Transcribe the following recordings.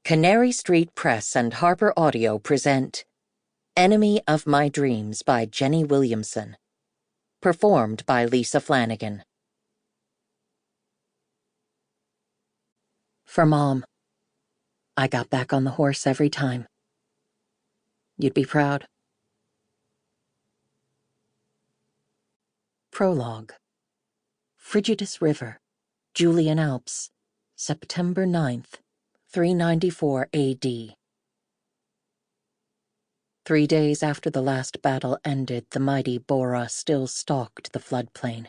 Canary Street Press and HarperAudio present Enemy of My Dreams by Jenny Williamson. Performed by Lisa Flanagan. For Mom, I got back on the horse every time. You'd be proud. Prologue. Frigidus River, Julian Alps, September 9th, 394 A.D. 3 days after the last battle ended, the mighty Bora still stalked the floodplain.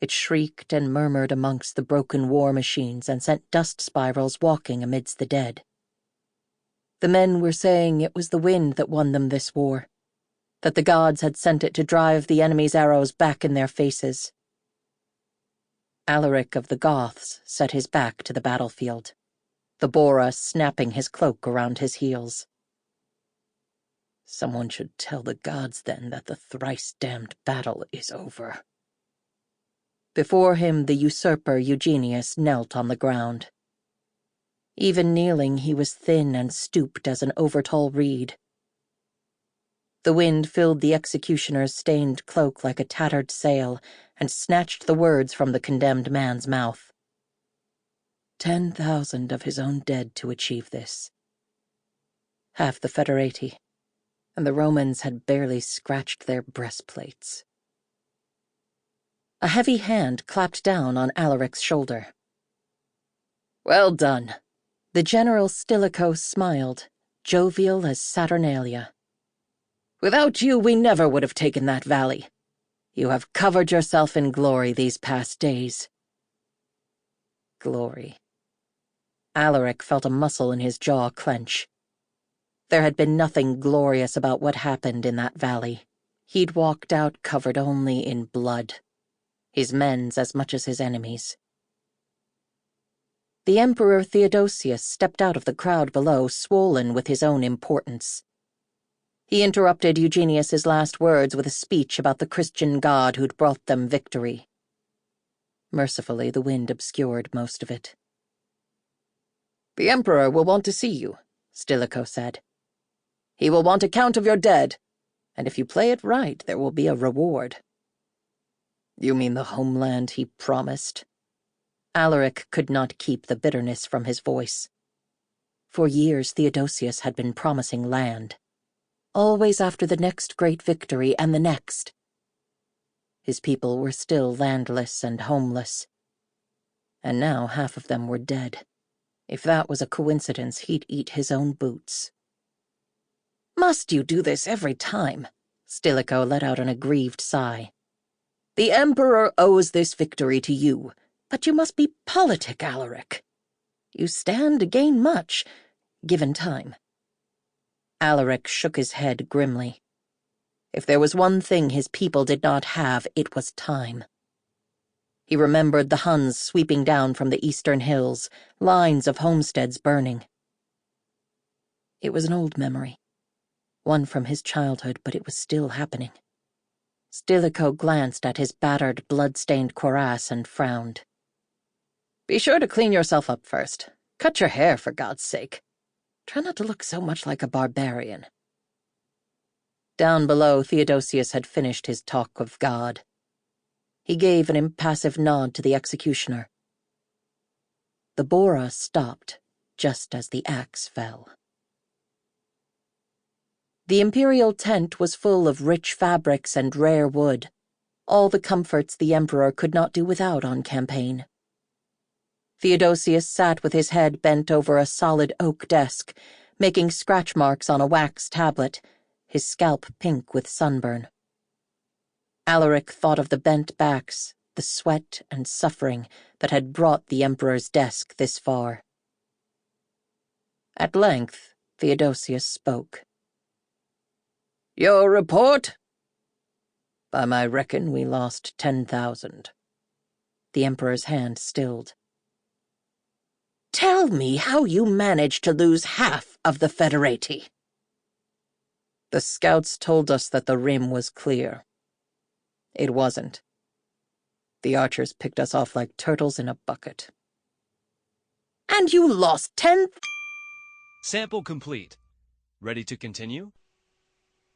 It shrieked and murmured amongst the broken war machines and sent dust spirals walking amidst the dead. The men were saying it was the wind that won them this war, that the gods had sent it to drive the enemy's arrows back in their faces. Alaric of the Goths set his back to the battlefield, the Bora snapping his cloak around his heels. Someone should tell the gods then that the thrice-damned battle is over. Before him the usurper Eugenius knelt on the ground. Even kneeling, he was thin and stooped as an overtall reed. The wind filled the executioner's stained cloak like a tattered sail and snatched the words from the condemned man's mouth. 10,000 of his own dead to achieve this. Half the Federati, and the Romans had barely scratched their breastplates. A heavy hand clapped down on Alaric's shoulder. Well done. The General Stilicho smiled, jovial as Saturnalia. Without you, we never would have taken that valley. You have covered yourself in glory these past days. Glory. Alaric felt a muscle in his jaw clench. There had been nothing glorious about what happened in that valley. He'd walked out covered only in blood, his men's as much as his enemies. The Emperor Theodosius stepped out of the crowd below, swollen with his own importance. He interrupted Eugenius's last words with a speech about the Christian God who'd brought them victory. Mercifully, the wind obscured most of it. The Emperor will want to see you, Stilicho said. He will want account of your dead, and if you play it right, there will be a reward. You mean the homeland he promised? Alaric could not keep the bitterness from his voice. For years, Theodosius had been promising land, always after the next great victory and the next. His people were still landless and homeless, and now half of them were dead. If that was a coincidence, he'd eat his own boots. Must you do this every time? Stilicho let out an aggrieved sigh. The Emperor owes this victory to you, but you must be politic, Alaric. You stand to gain much, given time. Alaric shook his head grimly. If there was one thing his people did not have, it was time. He remembered the Huns sweeping down from the eastern hills, lines of homesteads burning. It was an old memory, one from his childhood, but it was still happening. Stilicho glanced at his battered, blood-stained cuirass and frowned. Be sure to clean yourself up first. Cut your hair, for God's sake. Try not to look so much like a barbarian. Down below, Theodosius had finished his talk of God. He gave an impassive nod to the executioner. The Bora stopped just as the axe fell. The imperial tent was full of rich fabrics and rare wood, all the comforts the emperor could not do without on campaign. Theodosius sat with his head bent over a solid oak desk, making scratch marks on a wax tablet, his scalp pink with sunburn. Alaric thought of the bent backs, the sweat and suffering that had brought the emperor's desk this far. At length, Theodosius spoke. Your report? By my reckon, we lost 10,000. The emperor's hand stilled. Tell me how you managed to lose half of the Federati. The scouts told us that the rim was clear. It wasn't. The archers picked us off like turtles in a bucket. And you lost 10? Sample complete. Ready to continue?